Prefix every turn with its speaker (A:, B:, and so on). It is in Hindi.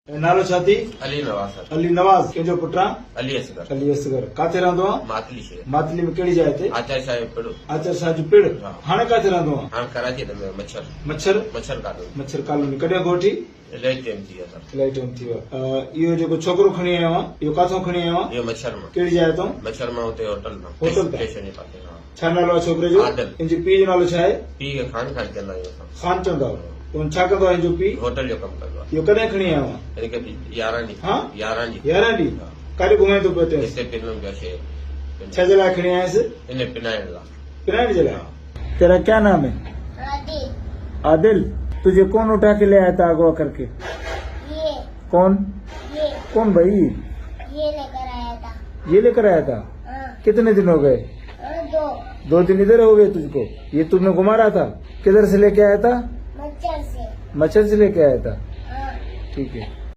A: नालो छा थी?
B: अली नवाज़ सर।
A: अली नवाज़। कंहिंजो पुटु आहे?
B: अली असगर।
A: अली असगर। काथे रहंदो आहे?
B: मातली शहर।
A: मातली में कहिड़ी जाइ ते?
B: आचार्य साहिब पिड़ो।
A: आचार्य शाह जी पिड़।
B: हा।
A: हाणे काथे रहंदो आहे?
B: हाणे कराची में मच्छर
A: मच्छर
B: मच्छर कॉलोनी।
A: मच्छर कॉलोनी। कॾहिं ॻोठी?
B: इलाही टाइम थी वियो सर।
A: इलाही टाइम थी वियो आहे। इहो जेको छोकिरो खणी आयो आहे इहो काथां खणी आयो आहे?
B: इहो मच्छर मां।
A: कहिड़ी जाइ तां?
B: मच्छर मां हुते होटल मां।
A: होटल तां?
B: स्टेशन जे पासे। हा।
A: छा नालो आहे छोकिरे जो?
B: आदिल।
A: हिन जे पीउ जो नालो छा आहे?
B: पीउ खे खान खान चवंदा आहियूं असां।
A: खान चवंदा आहियो। पोइ छा कंदो आहे हिन जो पीउ?
B: होटल जो कमु कंदो आहे।
A: इहो कॾहिं खणी आयो आहे?
B: हिनखे 11 ॾींहं।
A: हा?
B: 11 ॾींहं।
A: 11 ॾींहं। काॾे घुमाए थो पियो अथसि?
B: हिते पिनम जो शहर।
A: छा जे लाइ खणी आयसि?
B: हिन पिनाइण लाइ।
A: पिनाइण जे लाइ। तेरा क्या नाम है?
C: आदिल।
A: आदिल। तुझे कौन उठा के ले आया था अगवा करके?
C: ये
A: कौन?
C: ये
A: कौन भाई?
C: ये लेकर आया था।
A: ये लेकर आया था?
C: हाँ,
A: कितने दिन हो गए?
C: 2
A: 2 दिन इधर हो गए तुझको? ये तुमने घुमा रहा था? किधर से लेके आया था?
C: मच्छर से।
A: मच्छर से लेके आया था।
C: हाँ।
A: ठीक है।